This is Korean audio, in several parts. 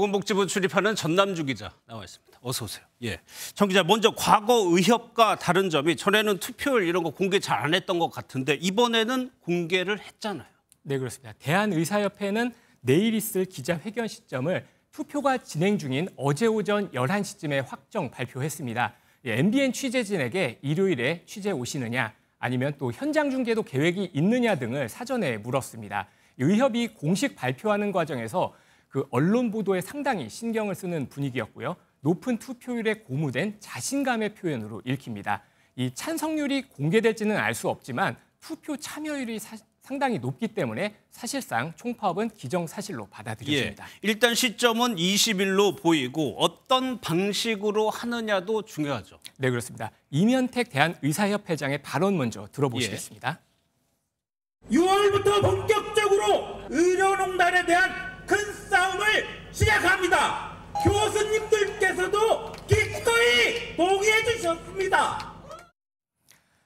보건복지부 출입하는 전남주 기자 나와 있습니다. 어서 오세요. 예, 전 기자, 먼저 과거 의협과 다른 점이 전에는 투표율 이런 거 공개 잘 안 했던 것 같은데 이번에는 공개를 했잖아요. 네, 그렇습니다. 대한의사협회는 내일 있을 기자회견 시점을 투표가 진행 중인 어제 오전 11시쯤에 확정 발표했습니다. MBN 취재진에게 일요일에 취재 오시느냐 아니면 또 현장 중계도 계획이 있느냐 등을 사전에 물었습니다. 의협이 공식 발표하는 과정에서 그 언론 보도에 상당히 신경을 쓰는 분위기였고요. 높은 투표율에 고무된 자신감의 표현으로 읽힙니다. 이 찬성률이 공개될지는 알 수 없지만 투표 참여율이 상당히 높기 때문에 사실상 총파업은 기정사실로 받아들여집니다. 예, 일단 시점은 20일로 보이고 어떤 방식으로 하느냐도 중요하죠. 네, 그렇습니다. 이면택 대한의사협회장의 발언 먼저 들어보시겠습니다. 6월부터 본격적으로 의료농단에 대한 큰 싸움을 시작합니다. 교수님들께서도 기꺼이 동의해 주셨습니다.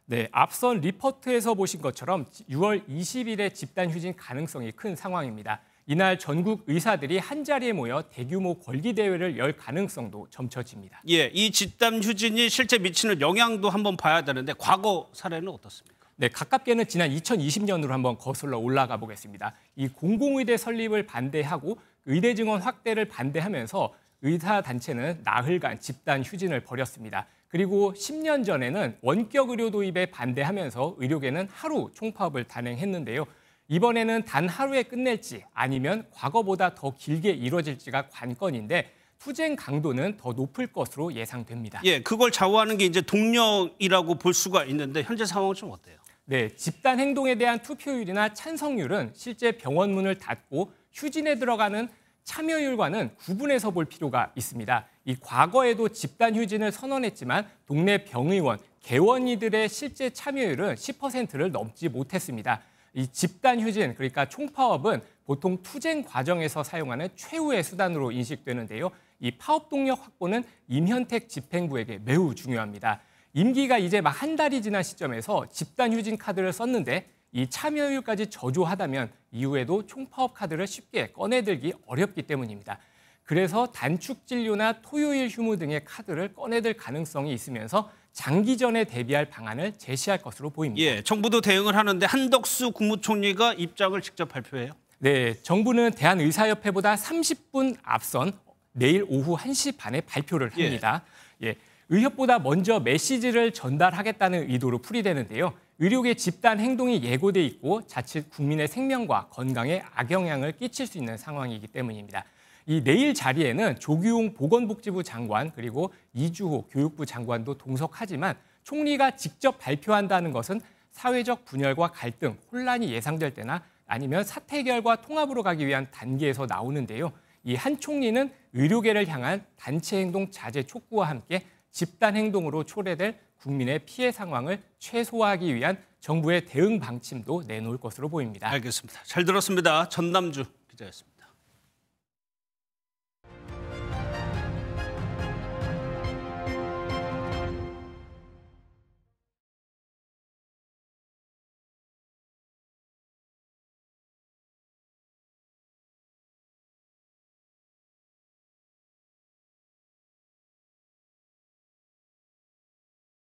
네, 앞선 리포트에서 보신 것처럼 6월 20일에 집단 휴진 가능성이 큰 상황입니다. 이날 전국 의사들이 한자리에 모여 대규모 권리대회를 열 가능성도 점쳐집니다. 예, 이 집단 휴진이 실제 미치는 영향도 한번 봐야 되는데 과거 사례는 어떻습니까? 네, 가깝게는 지난 2020년으로 한번 거슬러 올라가 보겠습니다. 이 공공의대 설립을 반대하고 의대 증원 확대를 반대하면서 의사단체는 나흘간 집단 휴진을 벌였습니다. 그리고 10년 전에는 원격 의료 도입에 반대하면서 의료계는 하루 총파업을 단행했는데요. 이번에는 단 하루에 끝낼지 아니면 과거보다 더 길게 이뤄질지가 관건인데 투쟁 강도는 더 높을 것으로 예상됩니다. 예, 그걸 좌우하는 게 이제 동력이라고 볼 수가 있는데 현재 상황은 좀 어때요? 네, 집단 행동에 대한 투표율이나 찬성률은 실제 병원 문을 닫고 휴진에 들어가는 참여율과는 구분해서 볼 필요가 있습니다. 이 과거에도 집단 휴진을 선언했지만 동네 병의원, 개원이들의 실제 참여율은 10%를 넘지 못했습니다. 이 집단 휴진, 그러니까 총파업은 보통 투쟁 과정에서 사용하는 최후의 수단으로 인식되는데요. 이 파업 동력 확보는 임현택 집행부에게 매우 중요합니다. 임기가 이제 막 한 달이 지난 시점에서 집단 휴진 카드를 썼는데 이 참여율까지 저조하다면 이후에도 총파업 카드를 쉽게 꺼내들기 어렵기 때문입니다. 그래서 단축 진료나 토요일 휴무 등의 카드를 꺼내들 가능성이 있으면서 장기전에 대비할 방안을 제시할 것으로 보입니다. 예, 정부도 대응을 하는데 한덕수 국무총리가 입장을 직접 발표해요. 네, 정부는 대한의사협회보다 30분 앞선 내일 오후 1시 반에 발표를 합니다. 예, 의협보다 먼저 메시지를 전달하겠다는 의도로 풀이되는데요. 의료계 집단 행동이 예고돼 있고 자칫 국민의 생명과 건강에 악영향을 끼칠 수 있는 상황이기 때문입니다. 이 내일 자리에는 조규용 보건복지부 장관 그리고 이주호 교육부 장관도 동석하지만 총리가 직접 발표한다는 것은 사회적 분열과 갈등, 혼란이 예상될 때나 아니면 사태 해결과 통합으로 가기 위한 단계에서 나오는데요. 이 한 총리는 의료계를 향한 단체 행동 자제 촉구와 함께 집단 행동으로 초래될 국민의 피해 상황을 최소화하기 위한 정부의 대응 방침도 내놓을 것으로 보입니다. 알겠습니다. 잘 들었습니다. 전남주 기자였습니다.